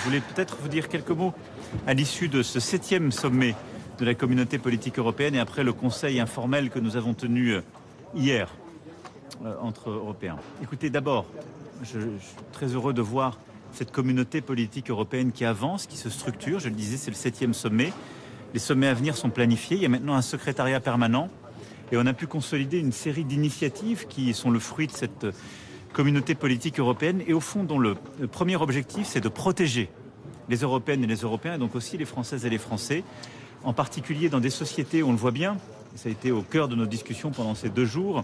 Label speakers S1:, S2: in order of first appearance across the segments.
S1: Je voulais peut-être vous dire quelques mots à l'issue de ce 7e sommet de la communauté politique européenne et après le conseil informel que nous avons tenu hier entre Européens. Écoutez, d'abord, je suis très heureux de voir cette communauté politique européenne qui avance, qui se structure. Je le disais, c'est le 7e sommet. Les sommets à venir sont planifiés. Il y a maintenant un secrétariat permanent et on a pu consolider une série d'initiatives qui sont le fruit de cette communauté politique européenne et au fond dont le premier objectif, c'est de protéger les Européennes et les Européens et donc aussi les Françaises et les Français, en particulier dans des sociétés où on le voit bien, ça a été au cœur de nos discussions pendant ces 2 jours,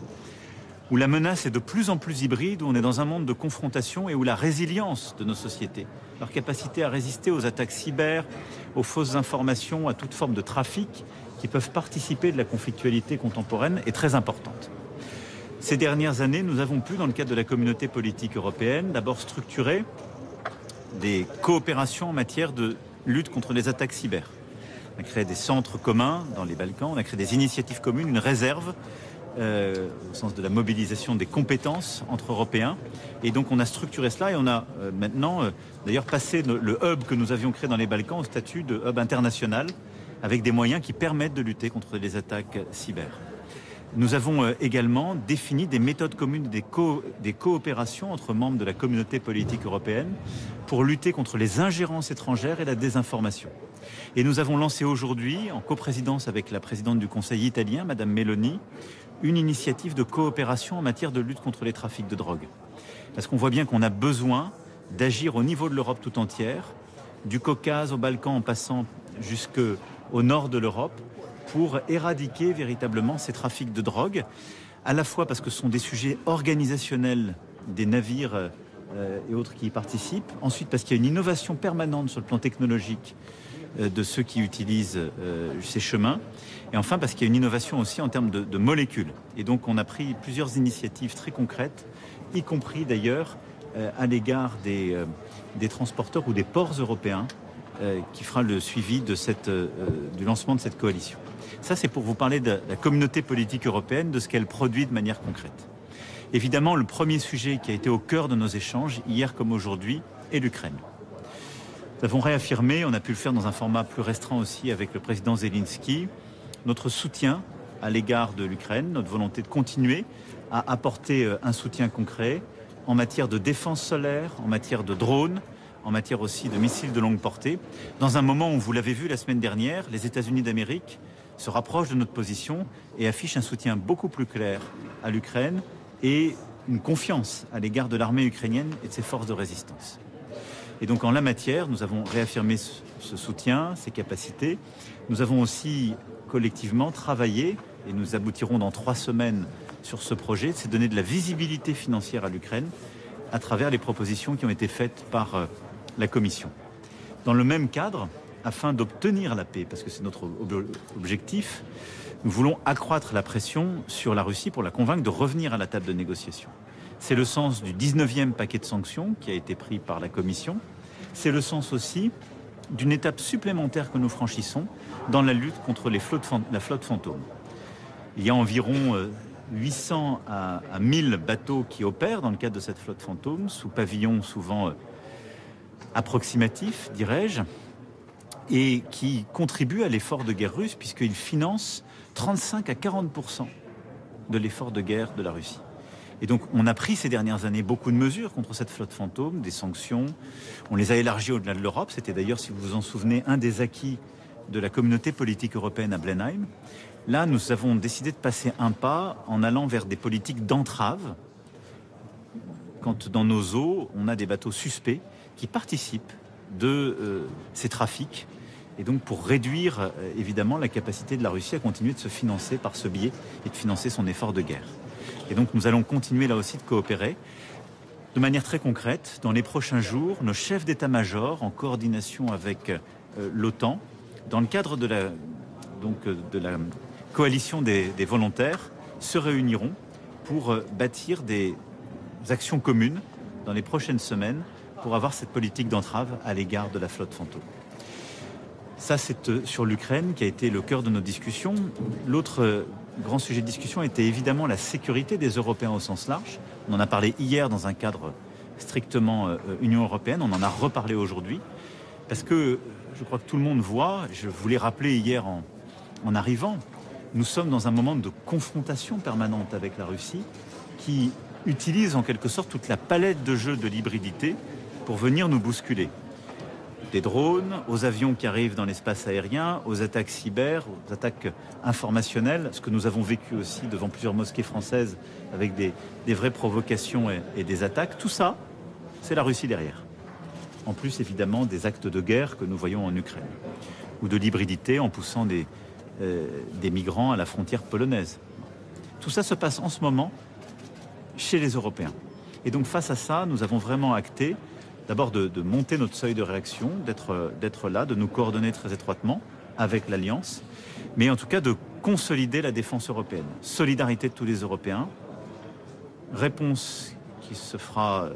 S1: où la menace est de plus en plus hybride, où on est dans un monde de confrontation et où la résilience de nos sociétés, leur capacité à résister aux attaques cyber, aux fausses informations, à toute forme de trafic qui peuvent participer de la conflictualité contemporaine est très importante. Ces dernières années, nous avons pu, dans le cadre de la communauté politique européenne, d'abord structurer des coopérations en matière de lutte contre les attaques cyber. On a créé des centres communs dans les Balkans, on a créé des initiatives communes, une réserve au sens de la mobilisation des compétences entre Européens. Et donc on a structuré cela et on a maintenant d'ailleurs passé le hub que nous avions créé dans les Balkans au statut de hub international avec des moyens qui permettent de lutter contre les attaques cyber. Nous avons également défini des méthodes communes, des coopérations entre membres de la communauté politique européenne pour lutter contre les ingérences étrangères et la désinformation. Et nous avons lancé aujourd'hui, en coprésidence avec la présidente du Conseil italien, Madame Meloni, une initiative de coopération en matière de lutte contre les trafics de drogue. Parce qu'on voit bien qu'on a besoin d'agir au niveau de l'Europe tout entière, du Caucase aux Balkans en passant jusqu'au nord de l'Europe, pour éradiquer véritablement ces trafics de drogue, à la fois parce que ce sont des sujets organisationnels des navires et autres qui y participent, ensuite parce qu'il y a une innovation permanente sur le plan technologique de ceux qui utilisent ces chemins, et enfin parce qu'il y a une innovation aussi en termes de molécules. Et donc on a pris plusieurs initiatives très concrètes, y compris d'ailleurs à l'égard des transporteurs ou des ports européens, qui fera le suivi de du lancement de cette coalition. Ça, c'est pour vous parler de la communauté politique européenne, de ce qu'elle produit de manière concrète. Évidemment, le premier sujet qui a été au cœur de nos échanges, hier comme aujourd'hui, est l'Ukraine. Nous avons réaffirmé, on a pu le faire dans un format plus restreint aussi avec le président Zelensky, notre soutien à l'égard de l'Ukraine, notre volonté de continuer à apporter un soutien concret en matière de défense solaire, en matière de drones, en matière aussi de missiles de longue portée, dans un moment où, vous l'avez vu la semaine dernière, les États-Unis d'Amérique se rapprochent de notre position et affichent un soutien beaucoup plus clair à l'Ukraine et une confiance à l'égard de l'armée ukrainienne et de ses forces de résistance. Et donc en la matière, nous avons réaffirmé ce soutien, ces capacités. Nous avons aussi collectivement travaillé, et nous aboutirons dans 3 semaines sur ce projet, c'est donner de la visibilité financière à l'Ukraine à travers les propositions qui ont été faites par la Commission. Dans le même cadre, afin d'obtenir la paix, parce que c'est notre objectif, nous voulons accroître la pression sur la Russie pour la convaincre de revenir à la table de négociation. C'est le sens du 19e paquet de sanctions qui a été pris par la Commission. C'est le sens aussi d'une étape supplémentaire que nous franchissons dans la lutte contre la flotte fantôme. Il y a environ 800 à 1000 bateaux qui opèrent dans le cadre de cette flotte fantôme, sous pavillon souvent approximatif, dirais-je, et qui contribuent à l'effort de guerre russe, puisqu'ils financent 35 à 40% de l'effort de guerre de la Russie. Et donc on a pris ces dernières années beaucoup de mesures contre cette flotte fantôme, des sanctions, on les a élargies au-delà de l'Europe, c'était d'ailleurs, si vous vous en souvenez, un des acquis de la communauté politique européenne à Blenheim. Là, nous avons décidé de passer un pas en allant vers des politiques d'entrave, quand dans nos eaux, on a des bateaux suspects qui participent de ces trafics, et donc pour réduire évidemment la capacité de la Russie à continuer de se financer par ce biais et de financer son effort de guerre. Et donc nous allons continuer là aussi de coopérer de manière très concrète. Dans les prochains jours, nos chefs d'état-major, en coordination avec l'OTAN, dans le cadre de la coalition des volontaires, se réuniront pour bâtir des actions communes dans les prochaines semaines pour avoir cette politique d'entrave à l'égard de la flotte fantôme. Ça, c'est sur l'Ukraine qui a été le cœur de nos discussions. L'autre grand sujet de discussion était évidemment la sécurité des Européens au sens large. On en a parlé hier dans un cadre strictement Union européenne. On en a reparlé aujourd'hui parce que je crois que tout le monde voit, je vous l'ai rappelé hier en arrivant, nous sommes dans un moment de confrontation permanente avec la Russie qui utilise en quelque sorte toute la palette de jeux de l'hybridité pour venir nous bousculer. Des drones, aux avions qui arrivent dans l'espace aérien, aux attaques cyber, aux attaques informationnelles, ce que nous avons vécu aussi devant plusieurs mosquées françaises avec des vraies provocations et des attaques. Tout ça, c'est la Russie derrière. En plus, évidemment, des actes de guerre que nous voyons en Ukraine. Ou de l'hybridité en poussant des migrants à la frontière polonaise. Tout ça se passe en ce moment chez les Européens. Et donc face à ça, nous avons vraiment acté d'abord de monter notre seuil de réaction, d'être là, de nous coordonner très étroitement avec l'Alliance, mais en tout cas de consolider la défense européenne. Solidarité de tous les Européens, réponse qui sera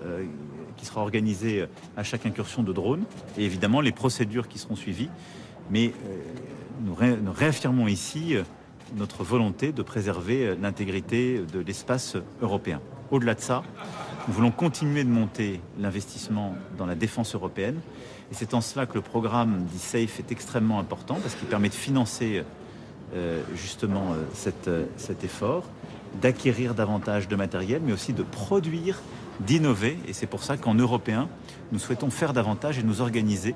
S1: organisée à chaque incursion de drones, et évidemment les procédures qui seront suivies. Mais nous réaffirmons ici notre volonté de préserver l'intégrité de l'espace européen. Au-delà de ça, nous voulons continuer de monter l'investissement dans la défense européenne. Et c'est en cela que le programme dit SAFE est extrêmement important parce qu'il permet de financer justement cet effort, d'acquérir davantage de matériel, mais aussi de produire, d'innover. Et c'est pour ça qu'en européen, nous souhaitons faire davantage et nous organiser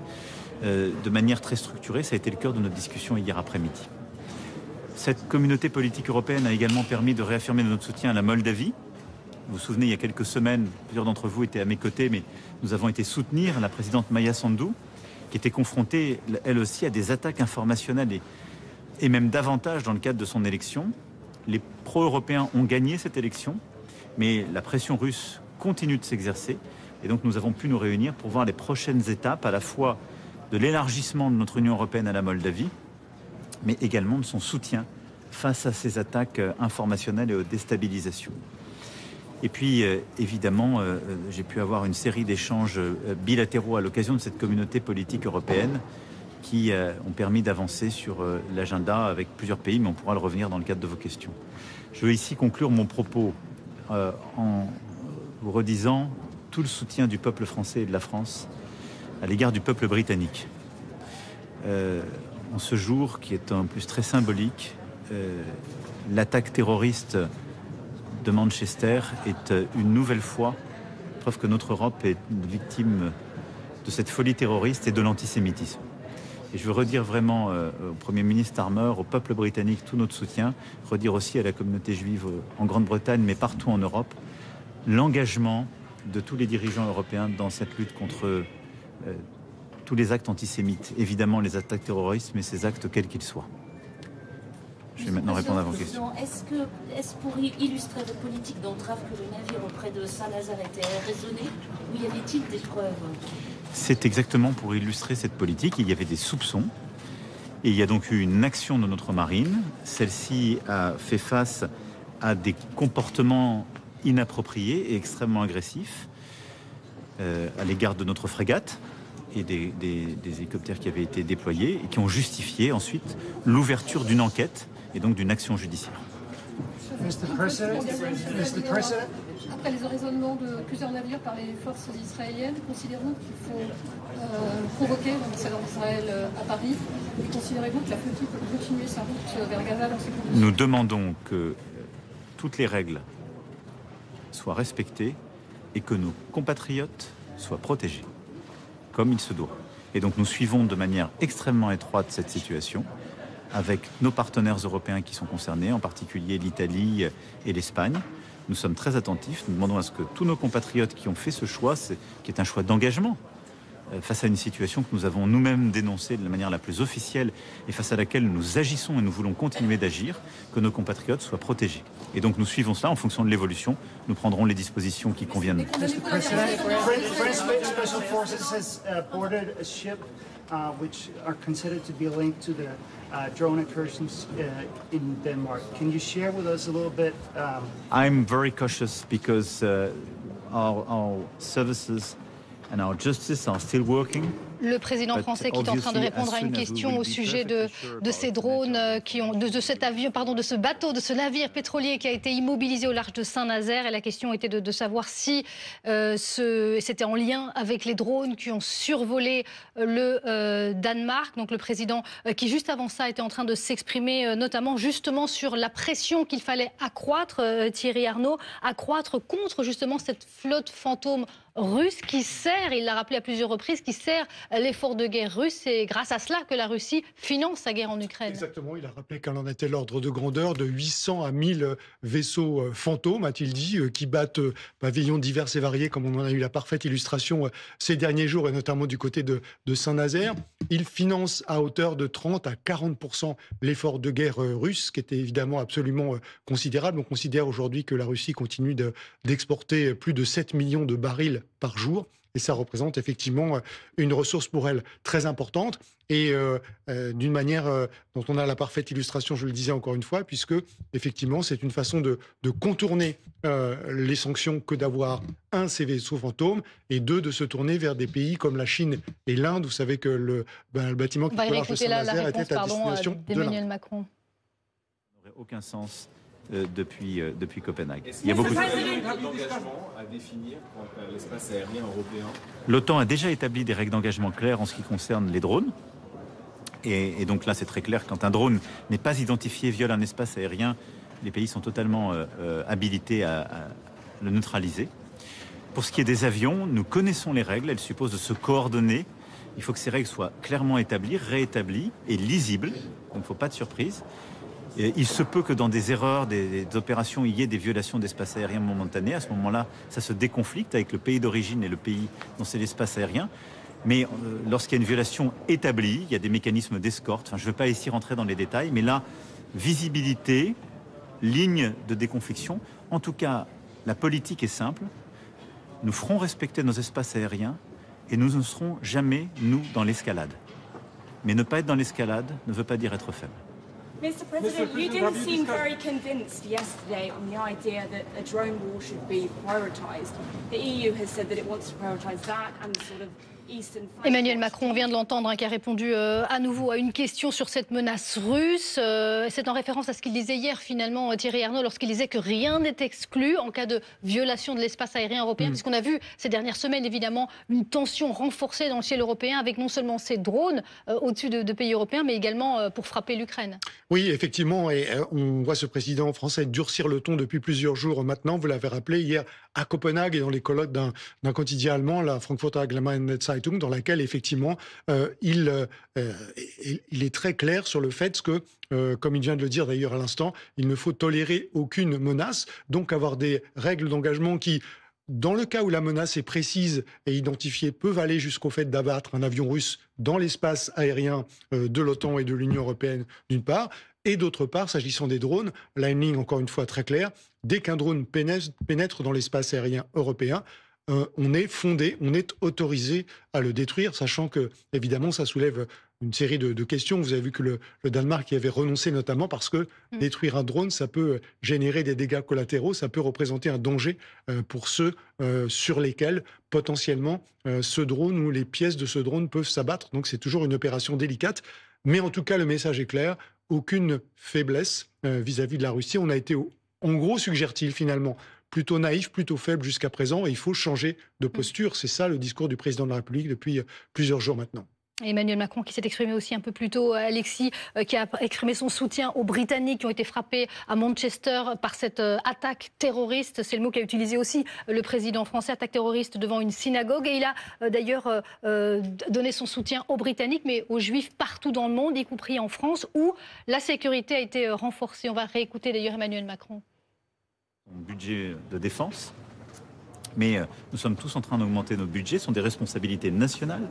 S1: de manière très structurée. Ça a été le cœur de notre discussion hier après-midi. Cette communauté politique européenne a également permis de réaffirmer notre soutien à la Moldavie. Vous vous souvenez, il y a quelques semaines, plusieurs d'entre vous étaient à mes côtés, mais nous avons été soutenir la présidente Maia Sandu, qui était confrontée, elle aussi, à des attaques informationnelles et même davantage dans le cadre de son élection. Les pro-européens ont gagné cette élection, mais la pression russe continue de s'exercer. Et donc nous avons pu nous réunir pour voir les prochaines étapes, à la fois de l'élargissement de notre Union européenne à la Moldavie, mais également de son soutien face à ces attaques informationnelles et aux déstabilisations. Et puis, évidemment, j'ai pu avoir une série d'échanges bilatéraux à l'occasion de cette communauté politique européenne qui ont permis d'avancer sur l'agenda avec plusieurs pays, mais on pourra le revenir dans le cadre de vos questions. Je veux ici conclure mon propos en vous redisant tout le soutien du peuple français et de la France à l'égard du peuple britannique. En ce jour qui est en plus très symbolique, l'attaque terroriste de Manchester est une nouvelle fois preuve que notre Europe est une victime de cette folie terroriste et de l'antisémitisme. Et je veux redire vraiment au Premier ministre Starmer, au peuple britannique, tout notre soutien, redire aussi à la communauté juive en Grande-Bretagne, mais partout en Europe, l'engagement de tous les dirigeants européens dans cette lutte contre tous les actes antisémites. Évidemment, les attaques terroristes, mais ces actes quels qu'ils soient. Je vais maintenant répondre à vos questions.
S2: Est-ce pour illustrer votre politique d'entrave que le navire auprès de Saint-Lazare était raisonné ou y avait-il des preuves?
S1: C'est exactement pour illustrer cette politique. Il y avait des soupçons et il y a donc eu une action de notre marine. Celle-ci a fait face à des comportements inappropriés et extrêmement agressifs à l'égard de notre frégate et des hélicoptères qui avaient été déployés et qui ont justifié ensuite l'ouverture d'une enquête et donc d'une action judiciaire.
S3: Après les raisonnements de plusieurs navires par les forces israéliennes, considérons qu'il faut provoquer l'ambassade d'Israël à Paris. Et considérez-vous que la flottille peut continuer sa route vers Gaza dans ces conditions?
S1: Nous demandons que toutes les règles soient respectées et que nos compatriotes soient protégés, comme il se doit. Et donc nous suivons de manière extrêmement étroite cette situation avec nos partenaires européens qui sont concernés, en particulier l'Italie et l'Espagne. Nous sommes très attentifs, nous demandons à ce que tous nos compatriotes qui ont fait ce choix, qui est un choix d'engagement, face à une situation que nous avons nous-mêmes dénoncée de la manière la plus officielle et face à laquelle nous agissons et nous voulons continuer d'agir, que nos compatriotes soient protégés. Et donc nous suivons cela en fonction de l'évolution. Nous prendrons les dispositions qui conviennent.
S4: Which are considered to be linked to the drone incursions in Denmark. Can you share with us a little bit?
S1: I'm very cautious because our services and our justice are still working.
S3: Le président français qui est en train de répondre à une question au sujet de ces drones de cet avion, pardon, de ce bateau, de ce navire pétrolier qui a été immobilisé au large de Saint-Nazaire. Et la question était de savoir si c'était en lien avec les drones qui ont survolé le Danemark. Donc le président qui juste avant ça était en train de s'exprimer notamment justement sur la pression qu'il fallait accroître, Thierry Arnaud, accroître contre justement cette flotte fantôme russe qui sert, il l'a rappelé à plusieurs reprises, qui sert l'effort de guerre russe. C'est grâce à cela que la Russie finance sa guerre en Ukraine.
S5: Exactement, il a rappelé qu'elle en était l'ordre de grandeur de 800 à 1000 vaisseaux fantômes, a-t-il dit, qui battent pavillons divers et variés, comme on en a eu la parfaite illustration ces derniers jours, et notamment du côté de Saint-Nazaire. Il finance à hauteur de 30 à 40% l'effort de guerre russe, qui était évidemment absolument considérable. On considère aujourd'hui que la Russie continue d'exporter plus de 7 millions de barils par jour. Et ça représente effectivement une ressource pour elle très importante et d'une manière dont on a la parfaite illustration, je le disais encore une fois, puisque effectivement c'est une façon de contourner les sanctions que d'avoir ces vaisseaux fantômes et de se tourner vers des pays comme la Chine et l'Inde. Vous savez que le bâtiment qui large de Saint-Nazaire était à destination
S3: d'Emmanuel Macron.
S1: Ça n'aurait aucun sens. Depuis Copenhague.
S6: Il y a beaucoup d'engagement à définir quant à l'espace aérien européen.
S1: L'OTAN a déjà établi des règles d'engagement claires en ce qui concerne les drones. Et donc là, c'est très clair, quand un drone n'est pas identifié, viole un espace aérien, les pays sont totalement habilités à le neutraliser. Pour ce qui est des avions, nous connaissons les règles, elles supposent de se coordonner. Il faut que ces règles soient clairement établies, réétablies et lisibles, donc il ne faut pas de surprise. Et il se peut que dans des erreurs, des opérations, il y ait des violations d'espace aérien momentanées. À ce moment-là, ça se déconflicte avec le pays d'origine et le pays dont c'est l'espace aérien. Mais lorsqu'il y a une violation établie, il y a des mécanismes d'escorte. Enfin, je ne veux pas ici rentrer dans les détails, mais là, visibilité, ligne de déconfliction. En tout cas, la politique est simple. Nous ferons respecter nos espaces aériens et nous ne serons jamais, nous, dans l'escalade. Mais ne pas être dans l'escalade ne veut pas dire être faible.
S7: Mr. President, you didn't seem very convinced yesterday on the idea that a drone war should be prioritised. The EU has said that it wants to prioritise that and the sort of
S3: Emmanuel Macron, on vient de l'entendre, qui a répondu à nouveau à une question sur cette menace russe. C'est en référence à ce qu'il disait hier, finalement, Thierry Arnaud, lorsqu'il disait que rien n'est exclu en cas de violation de l'espace aérien européen, puisqu'on a vu ces dernières semaines, évidemment, une tension renforcée dans le ciel européen, avec non seulement ces drones au-dessus de pays européens, mais également pour frapper l'Ukraine.
S5: Oui, effectivement, et on voit ce président français durcir le ton depuis plusieurs jours maintenant. Vous l'avez rappelé, hier à Copenhague et dans les colloques d'un quotidien allemand, la Frankfurter Allgemeine Zeitung, dans laquelle effectivement il est très clair sur le fait que, comme il vient de le dire d'ailleurs à l'instant, il ne faut tolérer aucune menace, donc avoir des règles d'engagement qui, dans le cas où la menace est précise et identifiée, peuvent aller jusqu'au fait d'abattre un avion russe dans l'espace aérien de l'OTAN et de l'Union européenne d'une part, et d'autre part, s'agissant des drones, la ligne encore une fois très claire, dès qu'un drone pénètre dans l'espace aérien européen, on est fondé, on est autorisé à le détruire, sachant que, évidemment, ça soulève une série de questions. Vous avez vu que le Danemark y avait renoncé, notamment parce que détruire un drone, ça peut générer des dégâts collatéraux, ça peut représenter un danger pour ceux sur lesquels, potentiellement, ce drone ou les pièces de ce drone peuvent s'abattre. Donc c'est toujours une opération délicate. Mais en tout cas, le message est clair, aucune faiblesse vis-à-vis de la Russie. On a été, en gros, suggère-t-il finalement, plutôt naïf, plutôt faible jusqu'à présent, et il faut changer de posture. C'est ça le discours du président de la République depuis plusieurs jours maintenant.
S3: Emmanuel Macron qui s'est exprimé aussi un peu plus tôt, Alexis, qui a exprimé son soutien aux Britanniques qui ont été frappés à Manchester par cette attaque terroriste. C'est le mot qu'a utilisé aussi le président français, attaque terroriste devant une synagogue. Et il a d'ailleurs donné son soutien aux Britanniques, mais aux Juifs partout dans le monde, y compris en France, où la sécurité a été renforcée. On va réécouter d'ailleurs Emmanuel Macron.
S1: Budget de défense, mais nous sommes tous en train d'augmenter nos budgets, ce sont des responsabilités nationales.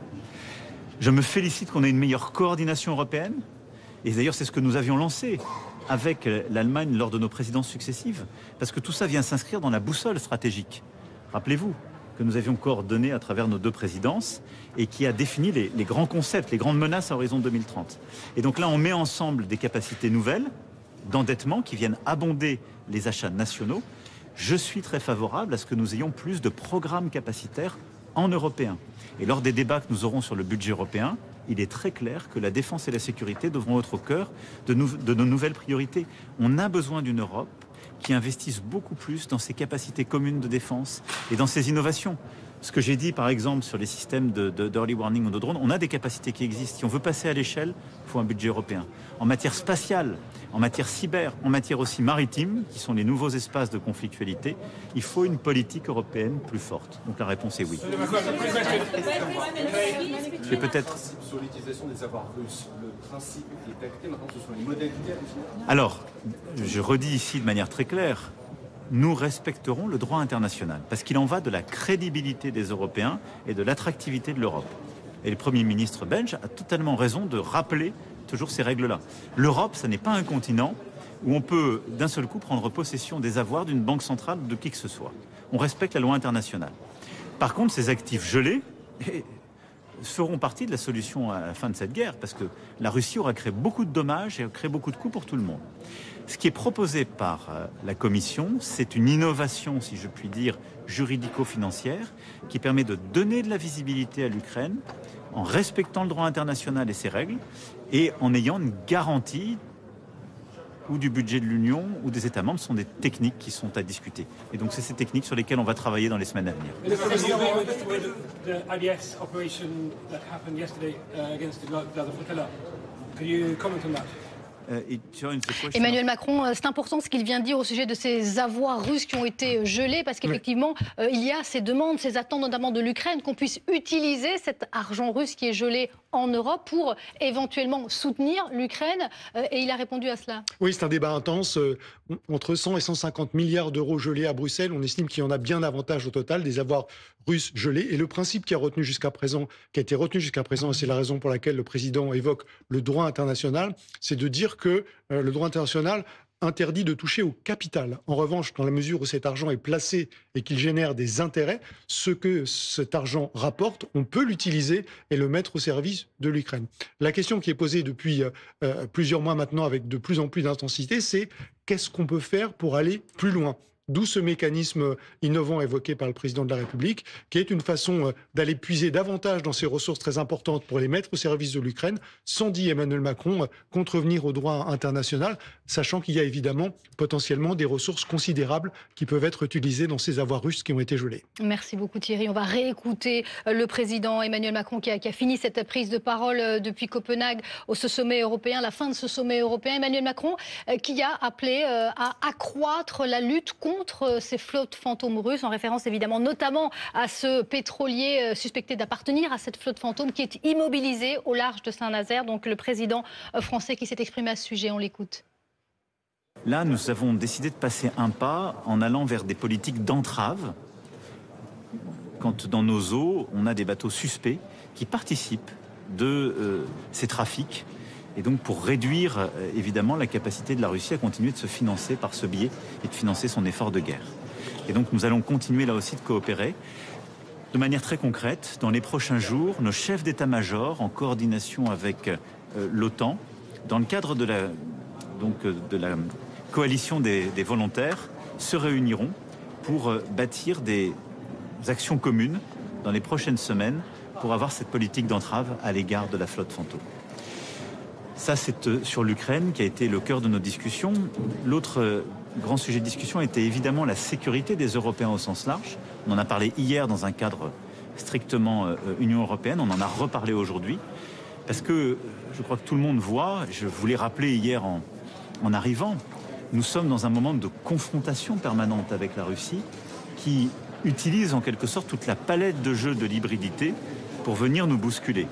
S1: Je me félicite qu'on ait une meilleure coordination européenne, et d'ailleurs c'est ce que nous avions lancé avec l'Allemagne lors de nos présidences successives, parce que tout ça vient s'inscrire dans la boussole stratégique. Rappelez-vous que nous avions coordonné à travers nos deux présidences et qui a défini les grands concepts, les grandes menaces à horizon 2030. Et donc là on met ensemble des capacités nouvelles d'endettement qui viennent abonder les achats nationaux. Je suis très favorable à ce que nous ayons plus de programmes capacitaires en européen. Et lors des débats que nous aurons sur le budget européen, il est très clair que la défense et la sécurité devront être au cœur de nos nouvelles priorités. On a besoin d'une Europe qui investisse beaucoup plus dans ses capacités communes de défense et dans ses innovations. Ce que j'ai dit, par exemple, sur les systèmes d'early warning ou de drones, on a des capacités qui existent. Si on veut passer à l'échelle, il faut un budget européen. En matière spatiale, en matière cyber, en matière aussi maritime, qui sont les nouveaux espaces de conflictualité, il faut une politique européenne plus forte. Donc la réponse est oui. Et peut-être...
S6: Sur l'utilisation des savoirs russes, le principe qui est acté maintenant, ce sont les modalités à définir.
S1: Alors, je redis ici de manière très claire, nous respecterons le droit international, parce qu'il en va de la crédibilité des Européens et de l'attractivité de l'Europe. Et le Premier ministre belge a totalement raison de rappeler toujours ces règles-là. L'Europe, ce n'est pas un continent où on peut d'un seul coup prendre possession des avoirs d'une banque centrale ou de qui que ce soit. On respecte la loi internationale. Par contre, ces actifs gelés feront partie de la solution à la fin de cette guerre, parce que la Russie aura créé beaucoup de dommages et créé beaucoup de coûts pour tout le monde. Ce qui est proposé par la Commission, c'est une innovation, si je puis dire, juridico-financière, qui permet de donner de la visibilité à l'Ukraine en respectant le droit international et ses règles, et en ayant une garantie ou du budget de l'Union ou des États membres. Ce sont des techniques qui sont à discuter. Et donc c'est ces techniques sur lesquelles on va travailler dans les semaines à venir.
S8: Emmanuel Macron, c'est important ce qu'il vient de dire au sujet de ces avoirs russes qui ont été gelés, parce qu'effectivement, il y a ces demandes, ces attentes notamment de l'Ukraine, qu'on puisse utiliser cet argent russe qui est gelé en Europe pour éventuellement soutenir l'Ukraine. Et il a répondu à cela. Oui,
S5: c'est un débat intense. Entre 100 et 150 milliards d'euros gelés à Bruxelles, on estime qu'il y en a bien davantage au total des avoirs russes gelés. Et le principe qui a été retenu jusqu'à présent, et c'est la raison pour laquelle le président évoque le droit international, c'est de dire que le droit international interdit de toucher au capital. En revanche, dans la mesure où cet argent est placé et qu'il génère des intérêts, ce que cet argent rapporte, on peut l'utiliser et le mettre au service de l'Ukraine. La question qui est posée depuis plusieurs mois maintenant avec de plus en plus d'intensité, c'est qu'est-ce qu'on peut faire pour aller plus loin ? D'où ce mécanisme innovant évoqué par le président de la République, qui est une façon d'aller puiser davantage dans ces ressources très importantes pour les mettre au service de l'Ukraine, sans, dit Emmanuel Macron, contrevenir au droit international, sachant qu'il y a évidemment potentiellement des ressources considérables qui peuvent être utilisées dans ces avoirs russes qui ont été gelés.
S8: Merci beaucoup Thierry. On va réécouter le président Emmanuel Macron qui a fini cette prise de parole depuis Copenhague au sommet européen, la fin de ce sommet européen. Emmanuel Macron qui a appelé à accroître la lutte contre ces flottes fantômes russes, en référence évidemment notamment à ce pétrolier suspecté d'appartenir à cette flotte fantôme qui est immobilisée au large de Saint-Nazaire. Donc le président français qui s'est exprimé à ce sujet, on l'écoute.
S1: Là, nous avons décidé de passer un pas en allant vers des politiques d'entrave. Quand dans nos eaux, on a des bateaux suspects qui participent de ces trafics. Et donc pour réduire évidemment la capacité de la Russie à continuer de se financer par ce biais et de financer son effort de guerre. Et donc nous allons continuer là aussi de coopérer de manière très concrète. Dans les prochains jours, nos chefs d'état-major, en coordination avec l'OTAN, dans le cadre de la coalition des volontaires, se réuniront pour bâtir des actions communes dans les prochaines semaines pour avoir cette politique d'entrave à l'égard de la flotte fantôme. Ça, c'est sur l'Ukraine qui a été le cœur de nos discussions. L'autre grand sujet de discussion était évidemment la sécurité des Européens au sens large. On en a parlé hier dans un cadre strictement Union européenne. On en a reparlé aujourd'hui. Parce que je crois que tout le monde voit, je vous l'ai rappelé hier en arrivant, nous sommes dans un moment de confrontation permanente avec la Russie qui utilise en quelque sorte toute la palette de jeux de l'hybridité pour venir nous bousculer.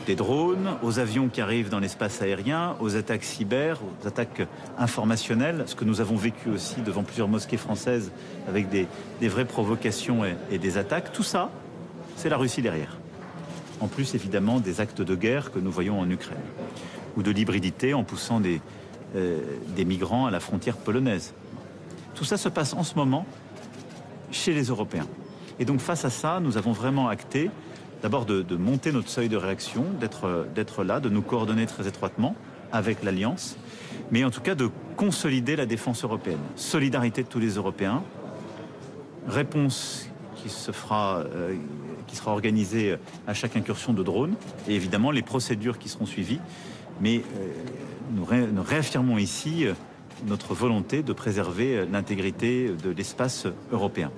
S1: Des drones, aux avions qui arrivent dans l'espace aérien, aux attaques cyber, aux attaques informationnelles, ce que nous avons vécu aussi devant plusieurs mosquées françaises avec des vraies provocations et des attaques. Tout ça, c'est la Russie derrière. En plus, évidemment, des actes de guerre que nous voyons en Ukraine. Ou de l'hybridité en poussant des migrants à la frontière polonaise. Tout ça se passe en ce moment chez les Européens. Et donc face à ça, nous avons vraiment acté d'abord de monter notre seuil de réaction, d'être là, de nous coordonner très étroitement avec l'Alliance, mais en tout cas de consolider la défense européenne. Solidarité de tous les Européens, réponse qui sera organisée à chaque incursion de drone et évidemment les procédures qui seront suivies. Mais nous réaffirmons ici notre volonté de préserver l'intégrité de l'espace européen.